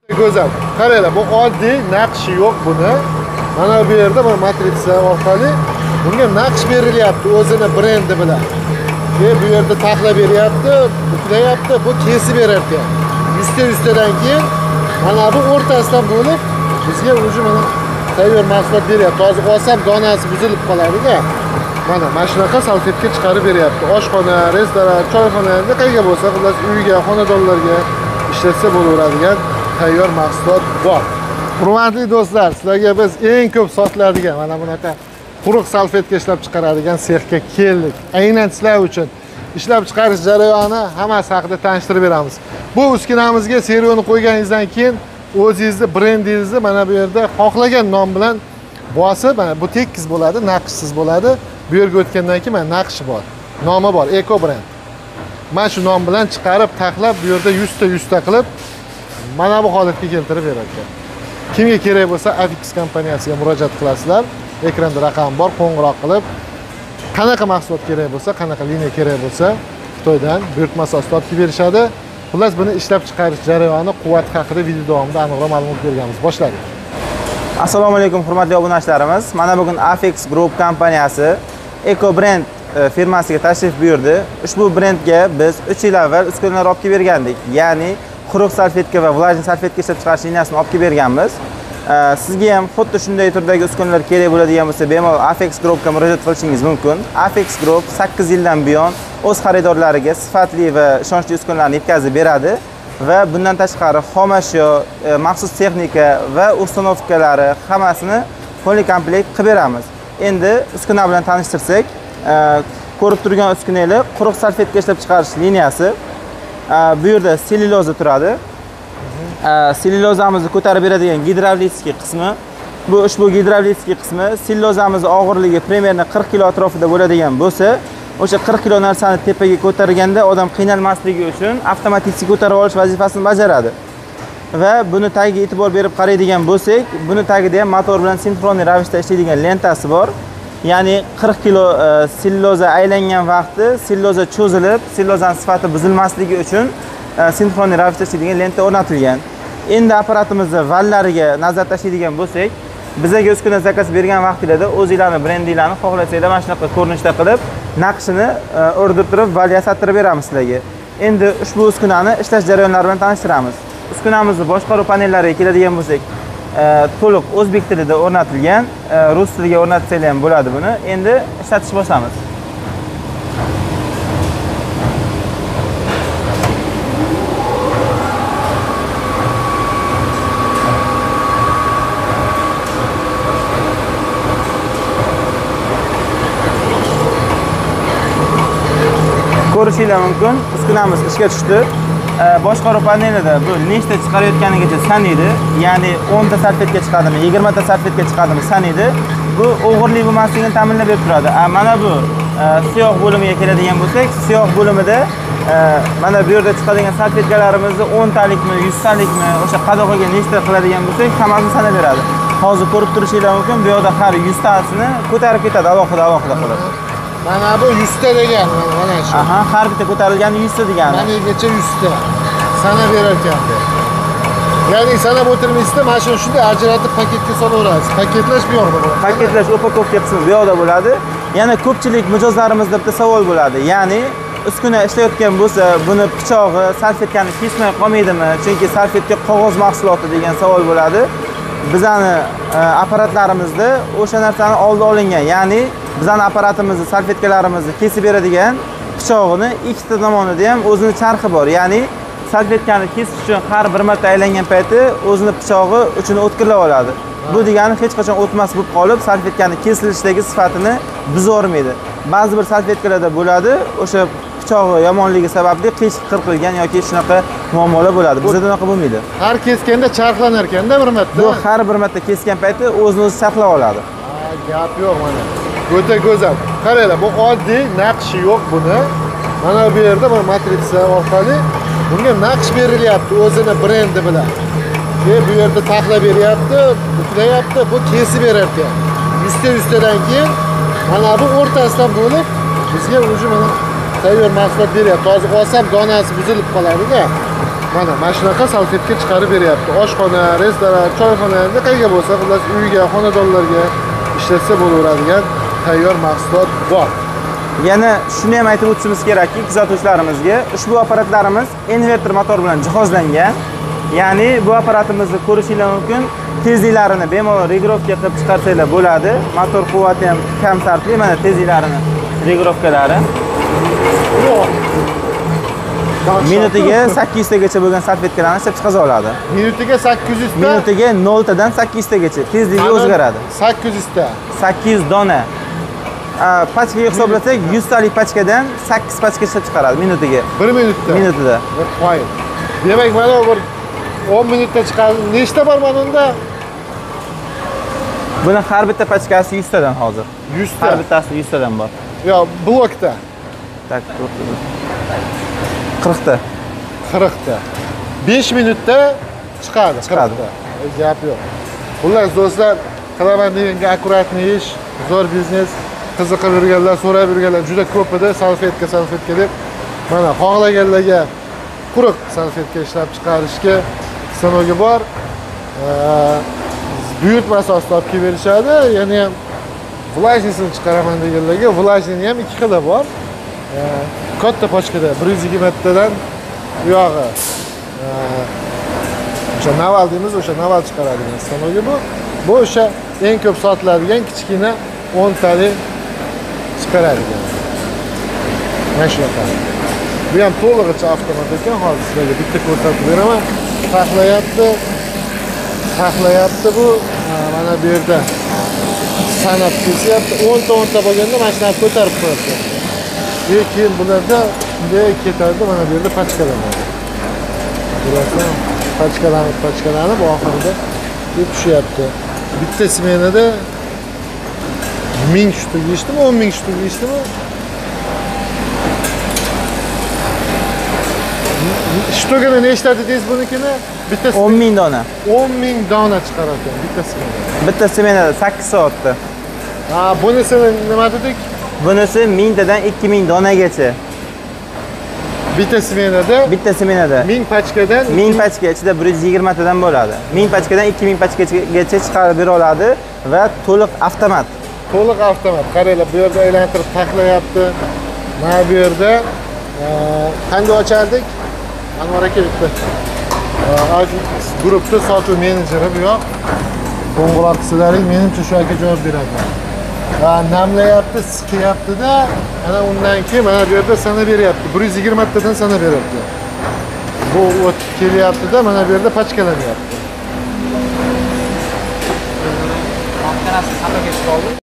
Go'zal. Qaranglar, bu oddiy naqshi yo'q buni. Mana bu yerda mana matritsa orqali bunga naqsh berilyapti o'zini brendi bilan. Bu yerda taxla beryapti, buklayapti, bu kesib berarkan. Yuztadan keyin mana bu o'rtasidan bo'lib bizga o'zi mana tayyor mahsulot beryapti. Hozir olsam donasi buzilib qoladi-da. Mana shunaqa salfetka chiqarib beryapti. Oshxona, restoran, choyxona, qayerga bo'lsa, xullas uyga, xonadonlarga ishlatsa bo'laveradigan tayyor mahsulot bor. Hurmatli do'stlar, sizlarga biz eng ko'p sotiladigan mana bunaqa quruq salfetka ishlab chiqaradigan sexga keldik. Aynan sizlar uchun ishlab chiqarish jarayoni hammasi haqida tanishtirib beramiz. Bu uskunamizga serialni qo'yganingizdan keyin o'zingizni brendingizni mana bu yerda xohlagan nom bilan bosib, mana bu tekis bo'ladi, naqshsiz bo'ladi. Bu yerga o'tgandan keyin mana naqshi bor, nomi bor, Eko brend. Mana shu nom bilan chiqarib, taxlab bu yerda 100 ta qilib mana bu holatga keltirib beradi. Kimga kerak bo'lsa Afix kompaniyasiga murojaat qilasizlar. Ekranda raqam bor, qo'ng'iroq qilib qanaqa mahsulot kerak bo'lsa, qanaqa liniya kerak bo'lsa, Xitoydan buyurtma asosida olib berishadi. Xullas buni ishlab chiqarish jarayoni, quvvati haqida video davomida aniqroq ma'lumot berganmiz. Boshladik. Assalomu alaykum hurmatli obunachilarimiz. Mana bugun Afix Group kompaniyasi Eko brend firmasiga tashrif buyurdi. Ushbu brendga biz 3 yil avval uskunalar olib bergandik. Ya'ni quruq salfetka va vlajniy salfetka ishlab chiqarish liniyasini olib berganmiz. Sizga ham xuddi shunday turdagi uskunalar kerak bo'ladigan bo'lsa, bemalol Afix Groupga murojaat qilishingiz mumkin. Afix Group 8 yildan buyon o'z xaridorlariga sifatli va ishonchli uskunalarni yetkazib beradi va bundan tashqari xomashyo, maxsus texnika va ustanovkalari hammasini to'liq komplekt qilib beramiz. Endi uskuna bilan tanishtirsak, ko'rib turgan uskunalar quruq salfetka ishlab chiqarish liniyasi. Bu yerda sellyuloza turadi. Sellyulozamizni ko'tarib beradigan gidravlitskiy qismi. Bu ushbu gidravlitskiy qismi sellyulozamiz og'irligi primerni 40 kg atrofida bo'ladigan bo'lsa, o'sha 40 kg narsani tepaga ko'targanda odam qiynalmasligi uchun avtomatik ko'tarib olish vazifasini bajaradi. Va buni tagiga e'tibor berib qaraydigan bo'lsak, buni tagida ham motor bilan sinxronniy ravishda ishlaydigan lentasi bor. Ya'ni 40 kg sellyuloza aylangan vaqti sellyuloza cho'zilib, sellyulozaning sifati buzilmasligi uchun sinxronniy ravishda ishlaydigan lenta o'rnatilgan. Endi apparatimizni vallariga nazar tashlaydigan bo'lsak, bizga uskuna zakaz bergan vaqtingizda o'zingizlarning brendinglarni xohlasanglar mana shunaqa ko'rinishda qilib, naqshini o'rdirtirib, val yasattirib beramiz sizlarga. Endi ushbu uskunani ishlash jarayonlari bilan tanishtiramiz. Uskunamizni boshqaruv panellariga keladigan bo'lsak, to'liq o'zbek tilida o'rnatilgan, rus tiliga o'rnatsanglar ham bo'ladi buni. Endi ishlatish boshlaymiz. Ko'rishinglar mumkin, uskunamiz ishga tushdi. Boshqaruv panelida bu nechta chiqarayotganigacha sanaydi. Ya'ni 10 ta salfetka chiqadimi, 20 ta salfetka chiqadimi sanaydi. Bu o'g'irlik bo'lmasligini ta'minlab berib turadi. Mana bu siyoh bo'limiga keladigan bo'lsak, siyoh bo'limida mana bu yerda chiqadigan salfetkalarimizni 10 talikmi, 100 talikmi, o'sha qadoqaga nechta qiladigan bo'lsak, hammasini sanab beradi. Hozir ko'rib turishinglar mumkin, bu yerda har 100 tasini ko'tarib ketadi alohida qilib. Mana bu 100 ta degan, mana shu. Aha, har bitta ko'tarilgani 100 ta degani. Manigacha 100 ta sanab berar ekan. Ya'ni sanab o'tirmaysizda, mana shunday ajratib paketga solaverasiz. Paketlash bu yoqda bo'ladi. Paketlash upakovka qismi bu yoqda bo'ladi. Yana ko'pchilik mijozlarimizda bitta savol bo'ladi. Ya'ni uskuna ishlayotgan bo'lsa, buni pichog'i, salfetkani kesmay qolmaydimi? Chunki salfetka qog'oz mahsuloti degan savol bo'ladi. Bizning apparatlarimizda o'sha narsani oldi olingan. Ya'ni bizning apparatimizni, salfetkalarimizni kesib beradigan pichog'ini ikkita tomonida ham o'zining charxi bor. Ya'ni salfetkani kesish uchun har bir marta aylangan payti o'zini pichog'i uchini o'tkirlab oladi. Bu degani hech qachon o'tmas bo'lib qolib, salfetkani kesilishdagi sifatini buzormaydi. Ba'zi bir salfetkalarda bo'ladi, o'sha pichog'i yomonligi sababli qish qirqilgan yoki shunaqa muammolar bo'ladi. Bizda unaqa bo'lmaydi. Har kesganda charxlanar ekanda bir marta. Bu har bir marta kesgan payti o'zini o'zi charxlab oladi. Gap yo'q mana. O'ta go'zal. Qaranglar, bu oddiy naqshi yo'q buni. Mana bu yerda bir matritsa orqali bunga naqsh berilyapti o'zini brendi bilan. Bu yerda taxla beryapti, buklayapti, bu kesib berar ekan. 100tadan keyin mana bu o'rtasidan bo'lib bizga o'zi mana tayyor mahsulot beryapti. Hozir olsam donasi buzilib qoladi-da. Mana shunaqa salfetka chiqarib beryapti. Oshxona, restoran, choyxona, qayerga bo'lsa, xullas uyga, xonadonlarga ishlatsa bo'laveradigan tayyor mahsulot bor. Yana shuni ham aytib o'tishimiz kerakki, kuzatuvchilarimizga, ushbu apparatlarimiz invertor motor bilan jihozlangan. Ya'ni bu apparatimizni ko'rishingiz mumkin. Tezliklarini bemalol regulovka qilib chiqarsanglar bo'ladi. Motor quvvati ham kam sarfli. Mana tezliklarini regulovkalari. Minutiga 800 tagacha bo'lgan salfetkalarni ishlab chiqara oladi. Minutiga 800 ta. Minutiga 0 tadan 800 tagacha tezligi o'zgaradi. 800 ta. 800 dona. Pachkaga hisoblasak 100 talik pachkadan 8 pachka ishlab chiqaradi minutiga. 1 minutda. Minutida. Voy. Demak, mana bir 10 minutda chiqadi. Nechta bor mana unda? Buni har bitta pachkasi 100 tadan hozir. 100 ta. Har bittasi 100 tadan bor. Yo, blokda. Tak, 40 ta. 40 ta. 5 minutda chiqadi. Chiqadi. Gap yo'q. Xullas do'stlar, qilaman deganga akkuratni ish, zo'r biznes, qiziqib yurganlar, so'rab yurganlar juda ko'p edi. Salfetka deb. Mana xohlaganlarga quruq salfetka ishlab chiqarishga sanogi bor. Buyurtma asosida olib kelib berishadi. Ya'ni ham vlajnisini chiqaraman deganlarga vlajnini ham 2 xili bor. Katta pochkada 120 tadan bu yog'i o'sha naval deymiz, o'sha naval chiqaradigan sanogi bu. Bu o'sha eng ko'p sotiladigan kichkina 10 talik chiqaradigan. Mana shunaqa. Bu ham to'lig'icha avtomat ekan. Hozir sizlarga bitta ko'rsatib beraman. Taxlayapti bu. Mana bu yerda sanab kesyapti. 10 ta bo'lganda mashinani ko'tarib qo'yapti. Keyin bularda bunday ketadi, mana bu yerda pachkalanadi. Bulardan pachkalanib oxirida tushyapti. Bitta smenada 1000 shtuk ishdimi, 10 000 shtuk ishdimi? Shtugini nechta dedingiz bunikini? Bittasi 10 000 dona. 10 000 dona chiqarar ekan bitta smenada. Bitta smenada 8 soatda. Bunisini nima dedik? Bunisi 1000 tadan 2000 donagacha. Bitta smenada 1000 pachkadan 1000 pachka ichida 120 tadan bo'ladi. 1000 pachkadan 2000 pachkagacha chiqarib bera oladi va to'liq avtomat. Qaranglar, bu yerda aylantirib taxlayapti. Mana bu yerda qanday ochardik? Anvar aka bitta. Guruhda sotuv menejeri bu yoq. Qo'ng'iroq qilsalaring, menimcha shu aka javob beradi. Namlayapti, siqyapti-da, ana undan keyin mana bu yerda sana beryapti. 120 tadan sana beryapti. Bu o'tib kelyapti-da, mana bu yerda pachkalanyapti.